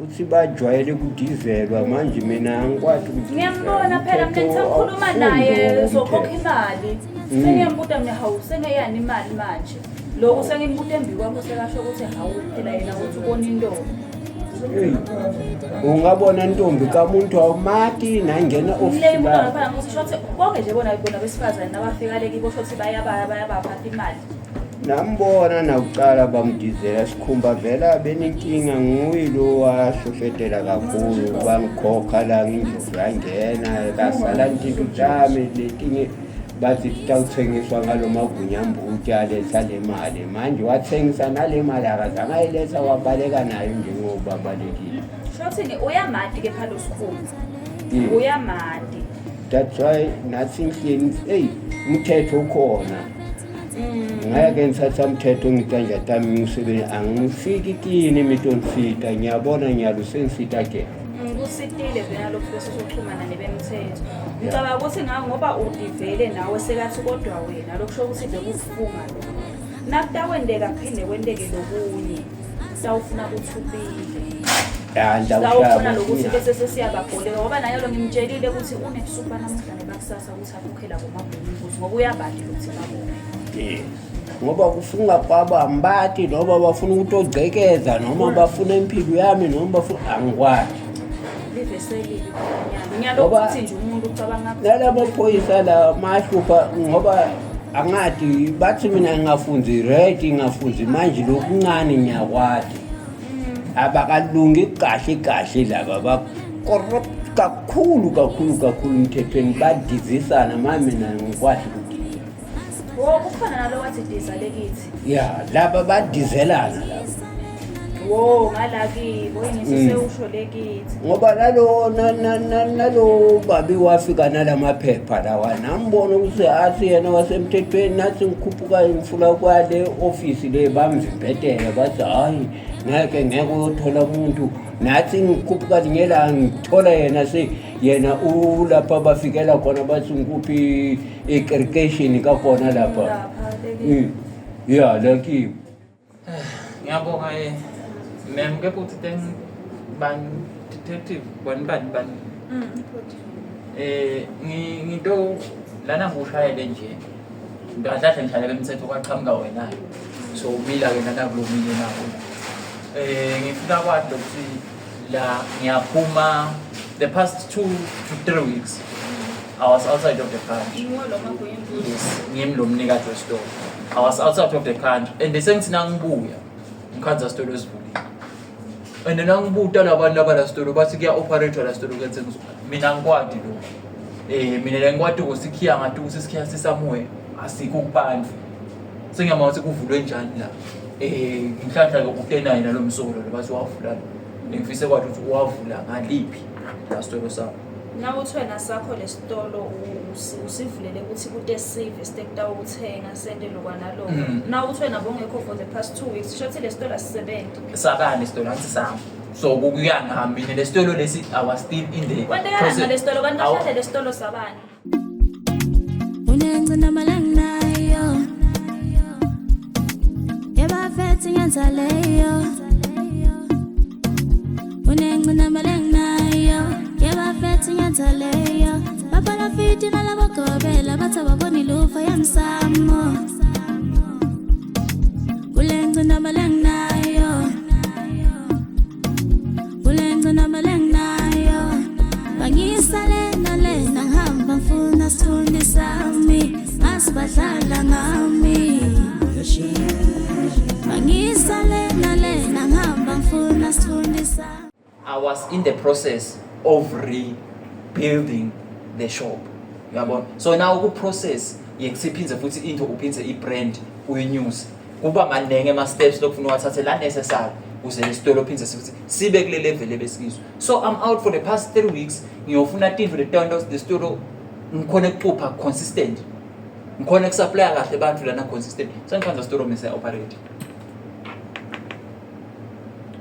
uthi bajwayele ukudizelwa manje mina angikwazi ukuthi ngiyambona phela mina ngisakhuluma naye zokhokha imali sengiyambuda mina hawu sengeyani imali manje lokho sengimbuda embi kwakho sekasho ukuthi hawu phela yena uthi ubona intombi ungabona intombi kamuntu awumati nangena office lapha ngisho konke nje bona besifazane nabafika leki bosho ukuthi bayabaphatha imali nambona nakuqala bamdizela sikhumba vela benenkinga nguyilo washofetela kakhulu bangikhokha la ngendlovu yangena kasala into jami letinye bathi tawuthengiswa ngalo magunyambuja letha le mali manje wathengisa nale mali akazange ayiletha wabaleka nayo njengoba balekile shothini uyamadi ke phalo sikhumba uyamadi that's why nothing things umthetho ukhona ngeke ngithatha umthetho ngitanja tami ngisebenza angifiki kini mitonsita ngiyabona nyalo sensita ke kusitile vena lokho bese soxhumana nebemthetho ngicabanga ukuthi ngoba udivele nawe sekathi kodwa wena lokusho ukuthi bekufunga lo nakutawendeka phinde kwendeke lokunye sawufuna ukuthubile sawufuna lokuthi bese sesiyababholeka ngoba naye lo ngimtshelile ukuthi unesupa namuhla nebakusasa ukuthi akukhokhela komabhoni ukuthi ngoba uyabadi lokuthi babone ngoba kufunga kwabambati noma bafuna ukuthi ogcekeza noma bafuna impilo yami noma bafuna angikwazi liveselile ngiyalokuthi nje umuntu ucabanga nalabo phoyisa la mahlupha ngoba angadi bathi mina ngingafunzi ready ngafunzi manje lokuncane ngiyakwazi abakalungi kahle laba ba corrupt kakhulu umthethweni badizisana mami mina ngikwazi ukuthi kukhona nalo wathi dizalekithi laba badizelana laba ngalaki boyingise usho lekithi ngoba nalo babi wafika nalamaphepha lawa nambona ukuthi athi yena wasemthethweni nathi ngikhuphuka ngifuna kwale office le bamvimbetela bathi hayi ngeke uyothola umuntu nathi ngikhuphuka ngela ngithola yena yena ulapha bafikela khona bathi ngikuphi irrigation kakhona lapha laki ngiyabonga mem ke futhi ban detective ban ngito lana ngushayele nje ngahlahle ngihlale bemthetho kwaqhamuka wena so umila ke nakakulumile nako ngifuna kwathi ukuthi la ngiyaphuma the past 2 to 3 weeks I was outside of the country. Yes, ngimlo mnikazi wesitolo. I was outside of the country and sengithina ngibuya ngikhanza sitolo esivulile. And nangibuta labantu abala sitolo bathi kuya operator la sitolo kuyathengiswa. Mina ngikwadi lo. Mina la ngikwadi ukusikhiya ngathi usisikhiya sisamuwe asikho kuphandle. Sengiyama ukuthi kuvulwe njani la. Ngihlahla ukutena nalo msolo bathi wavula. Ngifise kwathi ukuthi wavula ngaliphi la sitolo sakho. Nawe uthwena sakho lesitolo usivulele ukuthi kute service tekutawo ukuthenga sende lokwanalo nawe uthwena bongekho for the past 2 weeks shothi lesitolo asisebenzi sakani isitolo anti sami so kukuyanga mina lesitolo lesi I was still in the kwendekana lesitolo kanti kahle lesitolo sabani unengcina malangnayo yabafethi ngenza leyo unengcina malangnayo yabafethi ngenza leyo babala fiti nalabagobela bathi baboni lufa yamsamo kulengcina malangnayo bangisale nalena ngihamba ngifuna sithundi sami asibadlala ngami bangisale nalena ngihamba ngifuna sithundi sami. I was in the process of rebuilding the shop. Yabona? So now ku process yekusiphinze futhi into uphinze ibrand uyinews. Kuba manenge ama steps lokufuna wathathe la necessary uze lesitolo phinze futhi sibe kule level ebesikizwe. So I'm out for the past 3 weeks ngiyofuna tinto the tenders the store ngikhona ukuphupha consistent. Ngikhona ukusupply kahle abantu lana consistent. Sengikhanza store mase operate.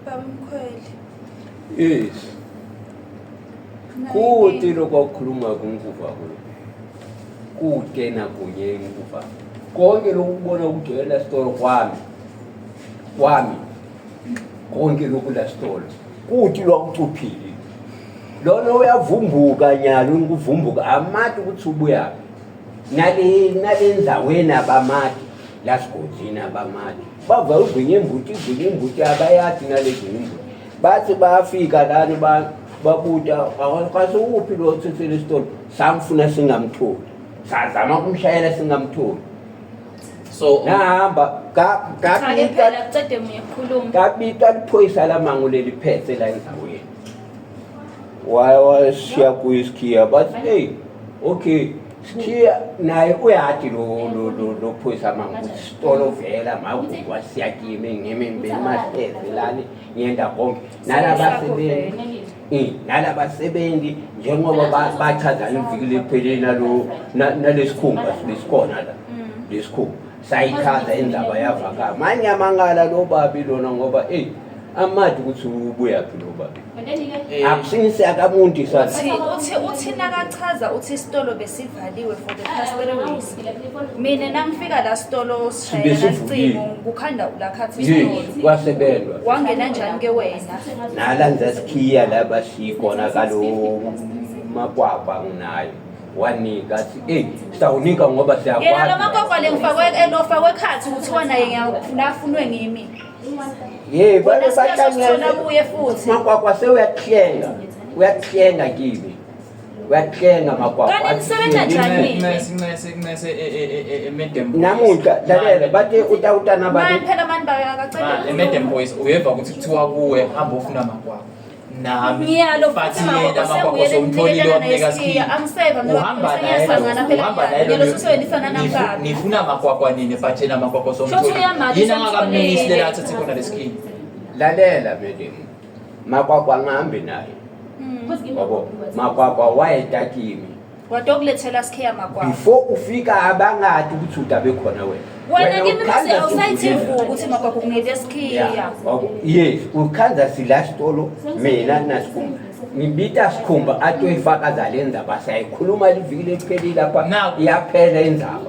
Baba Mkhweli. Yes. Kuthi lokwakhuluma kunkuva kude nakunye nkuva konke lokubona ukugcwele la store kwami konke lokhu la store kuthi lokucuphile lona uyavumbuka nyalo ukuvumbuka amati ukuthi ubuya nalenzaweni abamati lasigodini abamati bava ugwinye imbuti abayathi nalezini imbuti bathi bayafika lana babuta akasuphi lo tsitsele isitolo samfuna singamtholi sazama kumshayela singamtholi So nahamba Cha-ke phela kucede munye ukukhuluma. kabita liphoyisa lamango leliphethe la endaweni washiya kuyisikhiya bathi hey okay sikhiya naye uyathi lo phoyisa amango ukuthi sitolo vela makukwa siyakime ngimembe masithethe lani ngiyenda konke nalabasebenzi njengoba bachazana iviki lepheleni nalesikhumba besikhona la lesikhumba sayichaza indaba yavaka manje amangala lo babi lona ngoba amadi ukuthi ubuya phi lo babi akusinise akamuntu sathi Uthi nakachaza uthi isitolo besivaliwe for the past 3 weeks. Mina nangifika la sitolo sishayela icingo kukhanda ulakhathi isitolo. kwasebenwa Wangena njani ke wena? nalanza sikhiya laba sikhona kalo makwapa nginayo wanika athi sawunika ngoba Yena siyakwazi lo makwakwa le ngifakwe khathi ukuthi wona nafunwe ngimi. bale Sona buye futhi. makwakwa uyakhenga kimi uyakhenga makwakwa Kanti nisebenza njani? Medem namuhla lalela bathi utana Manje bathi phela manje bayakacela. Medem boys uyeva ukuthi kuthiwa kuwe hamba ufuna makwakho nami Ngiyalo bathi futhi yena makwakho somtholile wamnika skill angiseva uhamba naye nifuna makwakwa nini but yena makwakho somtholile yini angakamnikisi lela athi khona leskill lalela medem makwakwa ngihambe naye yabo makwakwa wayetakimi Wadokulethela sikhiya makwakwa. before ufika abangadi ukuthi udabe khona Wena kimi bese awusayithi ukuthi makwakwa kungethe sikhiya. Yes, ukhanza sila sitolo mina nasikhumba ngibita sikhumba atoyifaka zalenza basayikhuluma liviki lephelile lapha iyaphela indzaba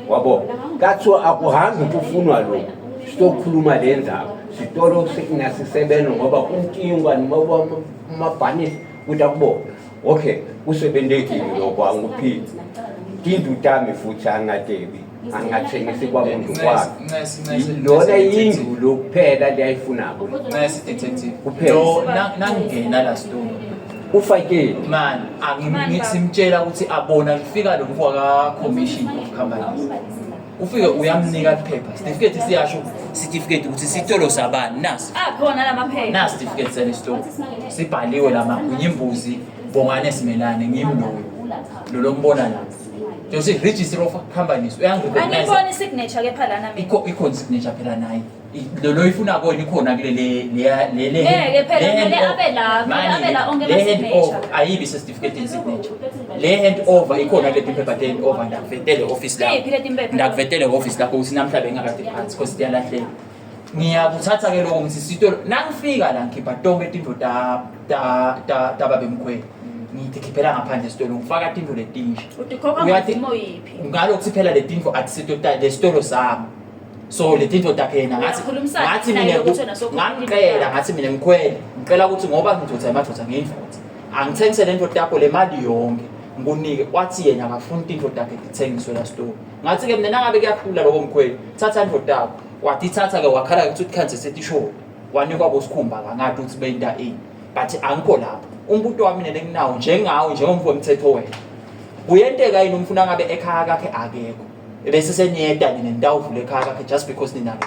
wabo kathiwa akuhambi kufunwa lo sitokhuluma lenzaba sitolo sinasisebenza ngoba kuntingwa noma mabhanisi kutakubona okay usebendekile lokho anguphili tindu tami futhi angatebi angathengisi kwamuntu kwakhe lona yindlu lokuphela liyayifunako nice detective Kuphela. lo nangena la store ufakile man simtshela ukuthi abona ngifika lo mfowabo ka commission of companies ufike uyamnika iphepha certificate siyasho certificate ukuthi sitolo sabani nasi Khona lamaphepha. na certificate sesitolo sibhaliwe la magunyimbuzi bongane simelane ngimloyo lo mbona la Jose register of companies uyangirecognize Angibona isignature ke phala nami. ikho signature phela nayi lo ifuna kona ikhona kule le Ngeke phela kumele abe la onke ama signature. ayibi certificate in signature le hand over ikhona le paper hand over ndakuvetele office la Yiphi le timpepha? ndakuvetele office lakho uthi namhlanje ngakade phansi because siyalahleka ngiyakuthatha ke lokho ngithi sitolo nangifika la ngikhipha tonke izinto tababemkhweli ngithi khiphela ngaphandle esitolo ngifaka izinto letinje Udikhokha ngimo yiphi? ngalokuthi phela letinto athi lesitolo sami so letinto takhe yena ngathi mina ngicela ngathi mina mkhweli ngicela ukuthi ngoba ngidotha emadotha ngiyivuthe angithengise lento takho le mali yonke ngunike kwathi yena akafuna into takhe ithengiswe la store ngathi ke mina nangabe kuyakhula lokho mkhweli thatha into takho wathi thatha ke wakhala ukuthi ukhanze sethi show wanikwa bosikhumba ngathi ukuthi benta but angikho lapho umuntu wami mina nginawo njengawe njengomfo wemthetho wena kuyenteka yini umfuna ngabe ekhaya kakhe akekho bese seniyeda nina nitawuvula ekhaya kakhe just because ninalo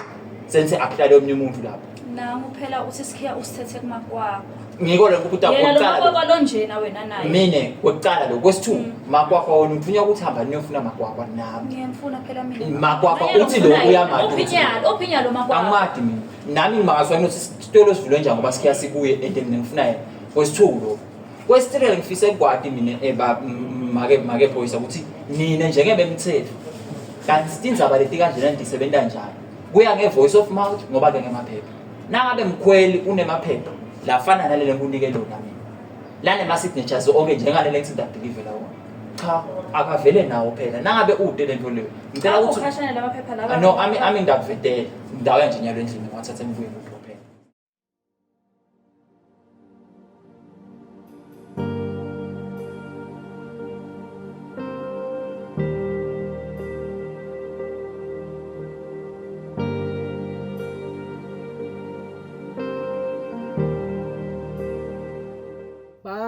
sense akuhlale omnye umuntu lapho Nangu phela uthi sikhiya usithethe kumakwakho. ngiko lo ukuthi Yena lo akuqala makwakwa lo njena wena naye. mine kwekuqala lo kwesithu makwakwa wona ufunya ukuthi hamba niyofuna makwakwa nami Ngiyamfuna phela mina. makwakwa uthi lo uyamadi Ophinya lo makwakwa. angimadi mina nami ngimakaswana ukuthi isitolo sivulwe njani ngoba sikhiya sibuye ende mina ngifuna yena kwesithu lo kwesitirela ngifise kwadi mina make phoyisa ukuthi nina njengebemthetho kanti indzaba leti kanjena ndisebenta njani kuya ngevoice of mouth ngoba ke ngemaphepha nangabe mkhweli unemaphepha lafana nalele ngunike lona mina lane ma signatures onke njengalele ngithi ndadeliver lawo cha akavele nawo phela nangabe ude lento leyo ngicela ukuthi ukhashane lamaphepha lawa. no ami ndakuvetela ndawo nje nyalo endlini wathatha ngibuye ngopho phela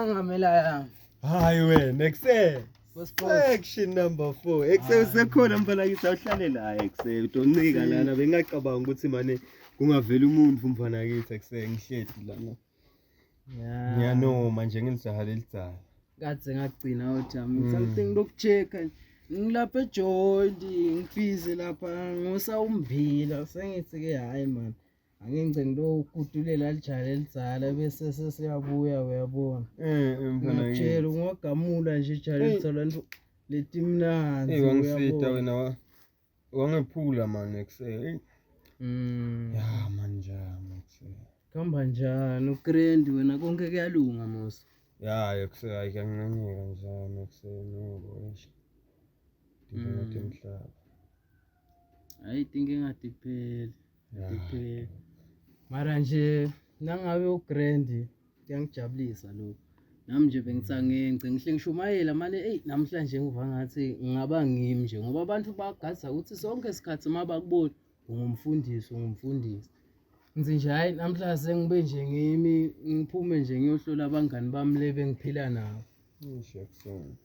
ngamela yami. Hayi wena ekse. Section number 4. Ekse usekhona mfana kithi awuhlale la ekse. Udoncika lana bengacabanga ukuthi manje kungavela umuntu mfana kithi ekse ngihledi lana. Yeah. Ngiyanoma nje ngilijaha lelidzala. Kadze ngagcina uJami. Something lokuchecka. Ngilapha eJoint, ngifize lapha ngosa umbila. Sengithi ke hayi man. Angengce ngilokudulela lijala elidzala bese sesiyabuya uyabona. Mfana Ngitshela ungagamula nje ijala elidzala letimnanzi wangisita wena wangephula man ekse. Ya manje ekse. Kamba njani uGrand wena konke kuyalunga mos. Ya ekse ayikanqanyeka njani ekse ngoba nje. Dinga emhlaba. Hayi inkinga dipheli. Dipheli. Mara nje nangabe uGrand kuyangijabulisa lokho. Nami nje bengitsangenge ngihle ngishumayela manje namhlanje ngiva ngathi ngaba ngimi nje ngoba abantu bagasa ukuthi sonke isikhathi mabakubona ungumfundisi. Ngithi nje hayi namhlanje sengibe nje ngimi ngiphume nje ngiyohlola abangani bami lebe ngiphila nabo.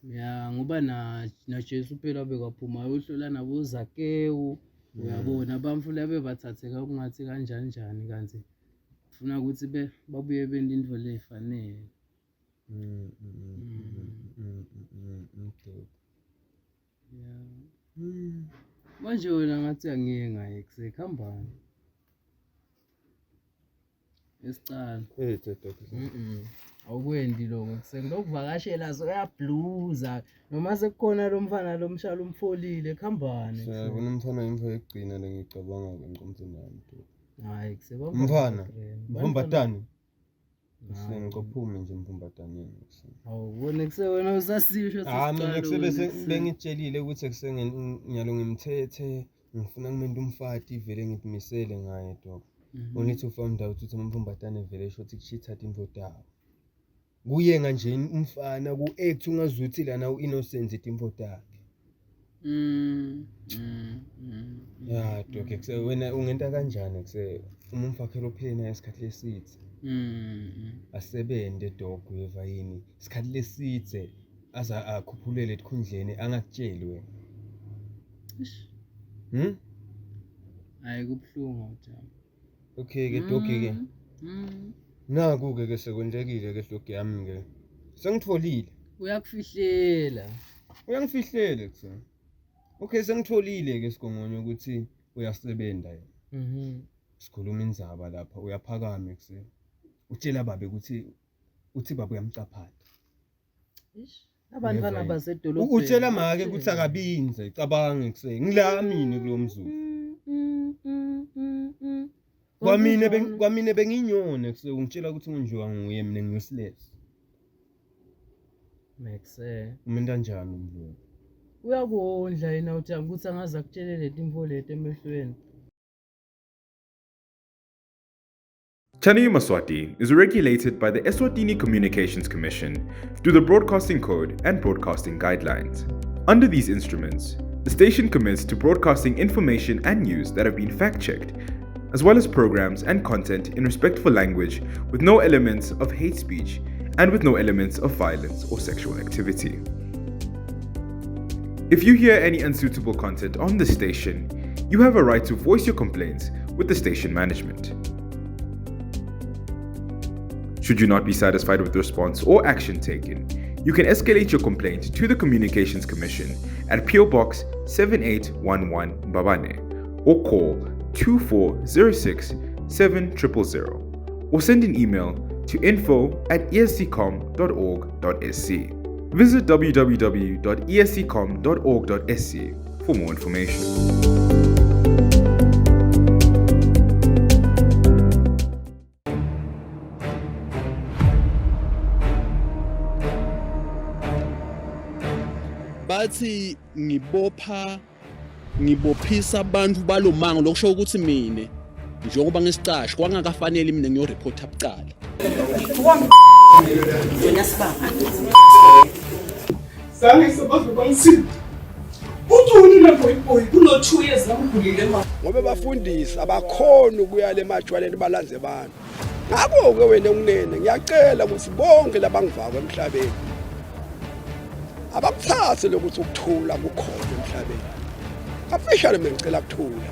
Ya ngoba na Jesu phela bekaphuma ayohlola nabo Zakewu uyabona bamfula bebathatheka kungathi kanjani kanti ufuna ukuthi babuye bendindvo lefanele. Manje wena ngathi angeke ngaye kusekhambani. Esicala. Awukwendi lokho sekuvakashela soyabluza noma sekukhona lo mfana lo mshalo umfolile khambani. Siyabona umfana imvo egcina lengicabanga ngomcomzini nami. Hayi kuseba mfana Mvumbatani. Ngikophume nje Mvumbataneni. Awubone kusewena usasisho sesicala. Mina kusebese bengitshelile ukuthi kusenyalo ngimthethe ngifuna ngimende umfati vele ngitmisele ngaye dog. Unithi ufound out ukuthi Mvumbatane vele esho ukuthi kushithatha imvotawo. Kuyenga nje umfana ku-act ungazuthi lana u-innocent itimvo takhe. Ya dog kuse wena ungenta kanjani kuse umfakhelo uphena isikhathi lesidze. Asebende dog weva yini isikhathi lesidze aza akhuphulele ekhundleni angakutsheli wena. Hayi kubhlungu Jama. Okay ke dog ke. Naku ke sekwenzekile ke dog yami ke. Sengitholile. Uyangifihlele kuse. Okay sengitholile ke sigongonyo ukuthi uyasebenda yena. Sikhuluma indzaba lapha uyaphakama kuse. Utshela babe ukuthi uthi baba uyamcaphata. Abantwana basedolobheni. Utshela make ukuthi akabinze icabange kuse. Ngilamini kulomzuzu. Kwamine benginyone kuse ungitshela ukuthi ungijiwa nguye mina ngiuseless. Maxe. Umuntu kanjani umdlulu? Uyakondla yena uThami ukuthi angaza kutshele letimvo leti emehlweni. Chaniyu Maswati is regulated by the Eswatini Communications Commission through the Broadcasting Code and Broadcasting Guidelines. Under these instruments, the station commits to broadcasting information and news that have been fact-checked, as well as programs and content in respectful language with no elements of hate speech and with no elements of violence or sexual activity. If you hear any unsuitable content on this station, you have a right to voice your complaints with the station management. Should you not be satisfied with the response or action taken, you can escalate your complaint to the Communications Commission at PO Box 7811 Mbabane or call 2406 7000 or send an email to info@esccom.org.sc. Visit www.esccom.org.sc for more information. Bathi ngibophisa abantu balomango lokusho ukuthi mina njengoba ngisicashi kwangakafanele mina ngiyoreport abucala. Wena sibanga. Sange sebazo bangisi. Uthuni lapho iboy kulo 2 years ngikugulile manje. Ngoba bafundisi abakhona ukuya le majwaleni balanze abantu. Ngakho-ke wena unene ngiyacela ukuthi bonke labangivaka emhlabeni abakuthathe lokuthi ukuthula kukhona emhlabeni. Officially mina ngicela kuthula.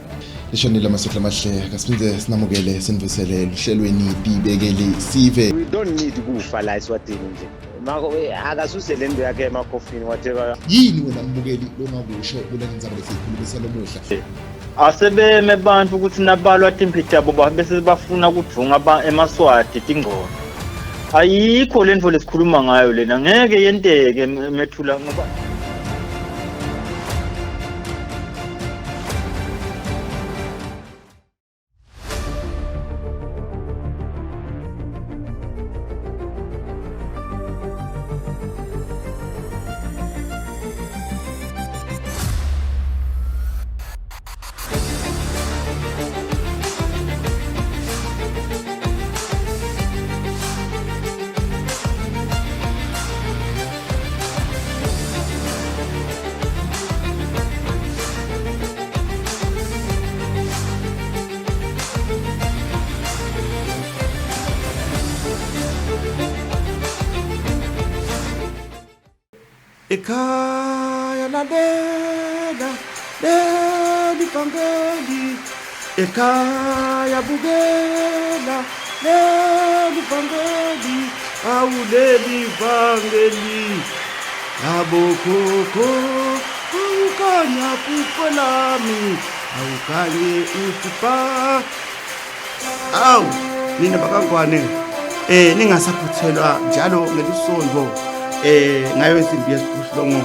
Lishonile amasokla amahle kasiphinde sinamukele sinivuselele uhlelweni ibekele sive. We don't need kufa la eSwatini nje. Mako akasuse lento yakhe emakhofini whatever. Yini wena mbukeli longakusho kuleli ndzaba lesikhulumisa lomuhla? Asebeme abantu ukuthi nabalwa timpiti yabo bese bafuna ukudvunga emaswati tingqondo. Ayikho lento lesikhuluma ngayo lena ngeke yenteke methula ngoba Ekhaya lalela leli vangeli, ekhaya bukela leli vangeli, awuleli vangeli abokhokho, awukanya phupho lami, awukanye uphupha. Awu nina bakangwane ningasaphuthelwa njalo ngelisonto ngayo insimbi yesiphulongo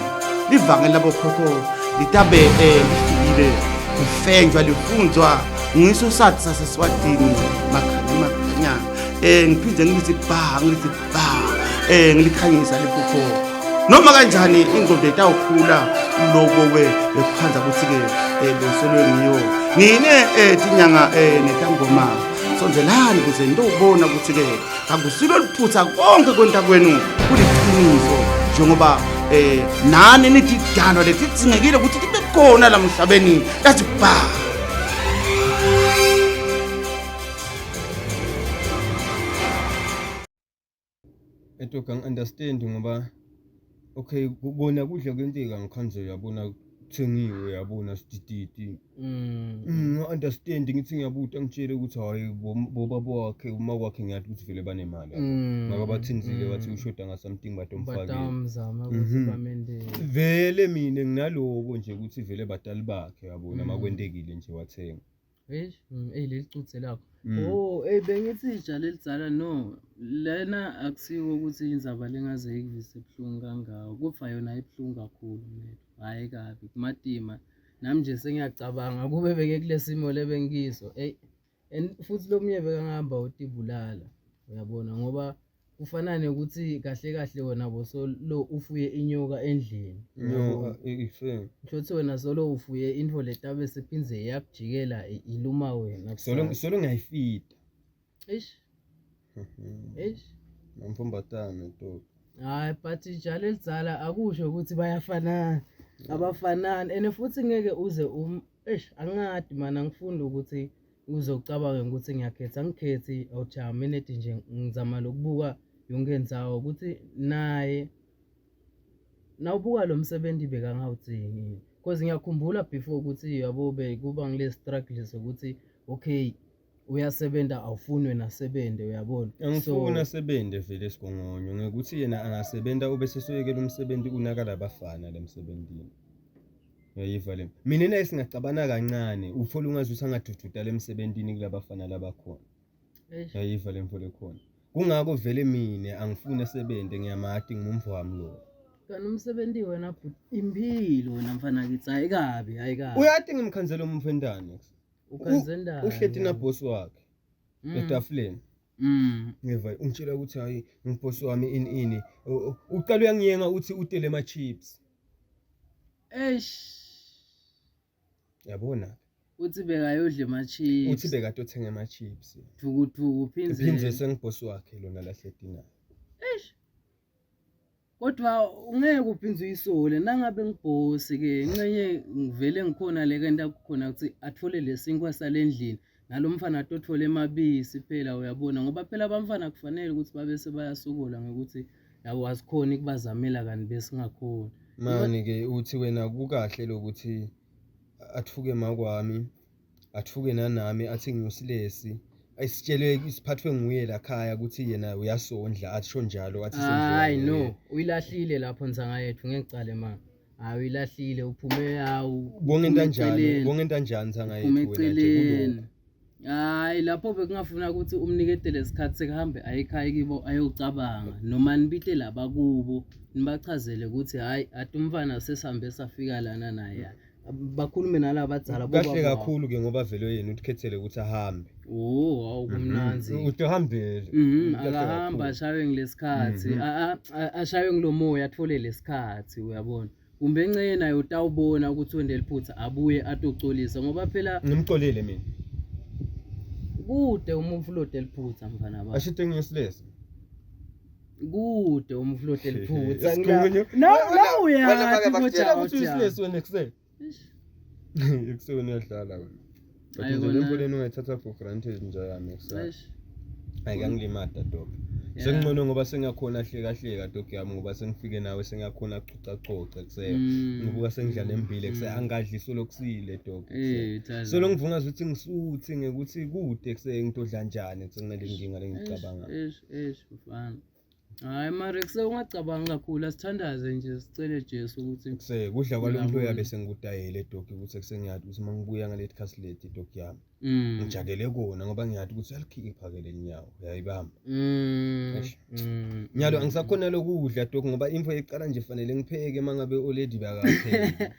livangela bokhokho litabe lifikile kufenjwa lifunzwa ngiso sathi saseSwatini makhanya ngiphinde ngithi ngilikhanyisa liphupho noma kanjani ingqondo etawukhula lokho ekukhanza ukuthi ke besolwe ngiyo ngine tinyanga netangoma sonzelani kuze ndobona ukuthi ke akusilo liphutha konke kwenta kwenu kuliqiniso njengoba nani nithi dano lethi dzingekile ukuthi libe khona la mhlabeni lathi ba etoka understand ngoba okay kubona kudle kwenteka ngikhanze yabona thengiwe yabona sidididi understand ngithi ngiyabuta ngitshele ukuthi hayi bobaba wakhe uma kwakhe ngiyathi ukuthi vele banemali ngoba bathinzile bathi ushoda nga something batomfake batamzama ukuthi bamende vele mina nginalobo nje ukuthi vele batali bakhe yabona makwentekile nje wathenga lelichuthe lakho bengithi ijala elizala no lena akusiwo ukuthi indzaba lengaze ikuvise ebuhlungu kangako kufa yona ibuhlungu kakhulu mina hayi kabi kumatima nami nje sengiyacabanga kube beke kulesimo lebengiso futhi lomunye bekangahamba utibulala uyabona ngoba kufanane ukuthi kahle kahle wena boso lo ufuye inyoka endlini ngisho wena solo ufuye info letabe sephinze yakujikela iluma wena solo ngayifita namfumbatana to hayi but ijala elizala akusho ukuthi bayafanana abafanani ene futhi ngeke uze angadi mana ngifunda ukuthi uzocabanga ukuthi ngiyakhetha ngikhethi awuthi minute nje ngizama lokubuka yonke indzawo ukuthi naye nawubuka lo msebenzi bekangawudzingi because ngiyakhumbula before ukuthi yabo kuba ngile struggle sokuthi okay uyasebenza awufunwe nasebenze uyabona angifuna asebenze vele esigongonyo ngekuthi yena angasebenza ubese soyekela umsebenzi unakala abafana lemsebenzini yayiva le mina naye singacabana kancane uthola ungazuthi angadududa lemsebenzini kulabafana labakhona yayiva le mfolo khona kungako vele mina angifuni asebenze ngiyamati ngumvu wami lo kana umsebenzi wena impilo wena mfana kithi ayikabi uyathi ngimkhanzela umfendane ukhanzenda uhleti na boss wakhe etafuleni ngiva ungitshela ukuthi hayi ngboss wami ini uqala uyangiyenga uthi utele ama chips yabona uthi bekayodla ama chips uthi bekatothenga ama chips thuku phindze sengiboss wakhe lona lahleti naye kodwa ungeke uphindze uyisole nangabe ngibhosi ke ncenye ngivele ngikhona le kanti akukhona ukuthi athole lesinkwa salendlini nalomfana atothole emabisi phela uyabona ngoba phela abamfana kufanele ukuthi babe sebayasukula ngokuthi yabo asikhona ukubazamela kanti besingakhona mani ke uthi wena kukahle lokuthi athuke makwami athuke nanami athi ngiyosilesi ayisitshelwe isiphathwe nguye la khaya ukuthi yena uyasondla atsho njalo athi hayi no uyilahlile lapho ntsanga yethu ngecale ma hayi uyilahlile uphume yawu bonke into kanjani ntsanga yethu wena nje kuloko hayi lapho bekungafuna ukuthi umnikete lesikhathi sekuhambe ayikhaya kibo ayocabanga noma nibite laba kubo nibachazele ukuthi hayi athi umfana sesihambe safika lana naye bakhulume nalabo badzala kahle kakhulu ke ngoba vele yena uthikhethele ukuthi ahambe awukumnanzi utahambele akahamba ashaye ngilesikhathi ashaye ngilomoya athole lesikhathi uyabona kumbe encane naye utawubona ukuthi wende liphutha abuye atocolisa ngoba phela ngimxolele mina kude umflote liphutha mfana baba ashite ngisilesa kude umflote liphutha no uyathi ukuthi usilesi wena ekuseni ekuseni uyadlala wena but nje lempoleni ungayithatha for granted nje yami ekuseni ayikangilimada dog sengcono ngoba sengiyakhona hleka dog yami ngoba sengifike nawe sengiyakhona coca ekuseni ngibuka sengidlala embili ekuseni angadli solokusile dog so lo ngivunga ukuthi ngisuthi ngekuthi kude ekuseni ngitodla njani senginale inkinga lengicabanga mfana hayi mara kusengacabanga kakhulu asithandaze nje sicele Jesu ukuthi kudla kwalomuntu oyabe sengikudayele dog ukuthi kusengiyathi ukuthi mangibuya ngalethi khasileti dog yami ngijakele kona ngoba ngiyathi ukuthi alikhipha ke lenyawo uyayibamba nyalo angisakhona lokudla dog ngoba info eqala nje fanele ngipheke mangabe already bakapheka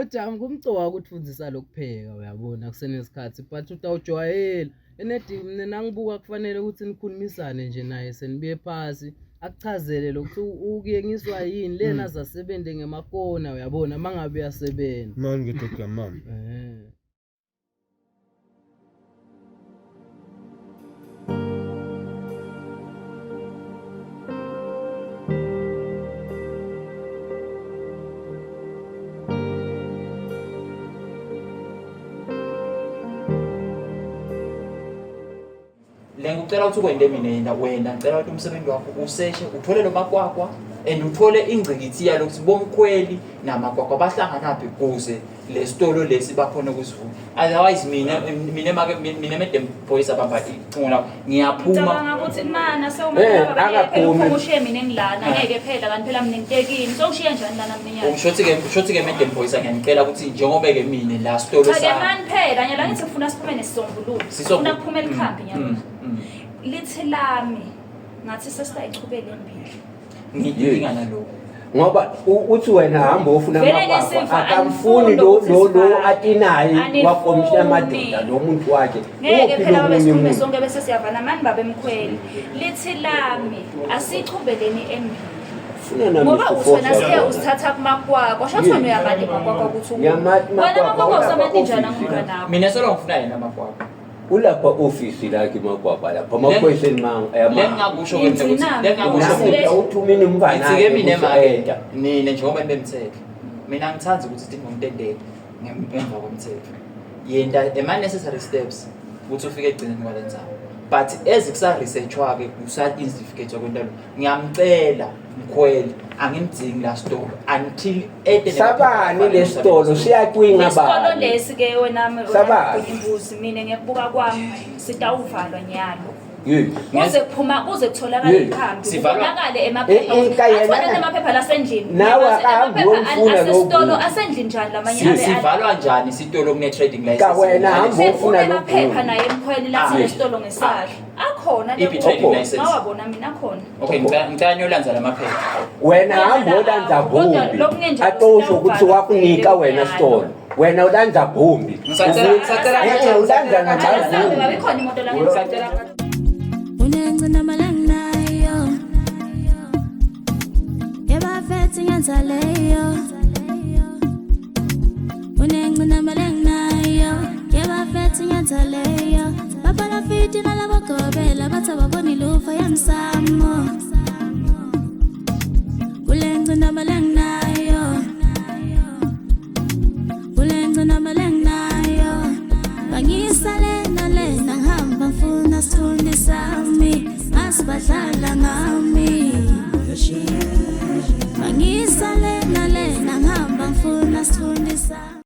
ujam kumcoka ukutfundzisa lokupheka uyabona kusenesikhathi but utawujwayela enedi mina nangibuka kufanele ukuthi nikhulumisane nje naye senibuye phasi akuchazele lokuthi ukuyengiswa yini lena zasebende ngemakona uyabona mangabe yasebenza manje ngidokla mama Ngicela ukuthi ukwende mina wena ngicela ukuthi umsebenzi wakho useshe uthole lo makwakwa and uthole ingcikithi yalo ukuthi bomkhweli namakwakwa bahlanganaphi kuze le stolo lesi bakhona ukuzivuna otherwise mina medem boys abamba icuna ngiyaphuma ngicabanga ukuthi mana sewumama ushiye mina engilana ngeke phela kanti phela mina ngitekini sokushiya njani lana mina ushothi ke medem boys ngiyacela ukuthi njengoba ke mina la stolo sa ke man phela nyala ngithi ufuna siphume nesisombululo ufuna kuphume likhambi nyalo lithi lami ngathi sesiyichubele empilo ngidinga nalokho ngoba uthi wena hamba ufuna amakwakwa akamfuni lo atinayi wakomishina madoda lo muntu wakhe ngeke phela babesikhulume sonke bese siyavana mani babe emkhweli lithi lami asichubeleni empilo ngoba uthona siya usithatha kumakwakwa shathona uyamali makwakwa ukuthi wena makwakwa usamati njani ngumnganawo mina solo ngifuna yena makwakwa ulapha office lakhe makwakwa lapha amaquestion lengakusho ukuthi uthumini umvana ngike mina emaketha nina njengoba bemthetho mina ngithanza ukuthi idinga umtendeke ngemva komthetho yenda the necessary steps ukuthi ufike egcineni kwalenzayo but ezikusa researchwa ke kusa certificate yokwentalo ngiyamcela mkhweli angimdzingi la store until sabani le store siyakwinga baba store lesi ke wena imbuzi mina ngiyakubuka kwami sitawuvalwa nyalo kuze kutholakala ikhambi kubonakale emaphepha lasendlini nawe akangifuna lokho asendlini njani lamanye sivalwa njani isitolo kune trading license ka wena hamba ufuna lokho emaphepha naye emkhweli lathi lesitolo ngesahla akhona lokho ngawabona mina akhona okay ngicela nyolanza lamaphepha wena hamba ulanza bombi atosho ukuthi wakunika wena store wena ulanza bombi ulanza ngathi babikhona imoto la ngisacela unengcina malanayo yabafethi ngenzaleyo unengcina malanayo yabafethi ngenzaleyo baba la fiti nalabagobela bathaba lufa yamsamo ulengcina malanayo ulengcina malanayo bangisale badlala ngami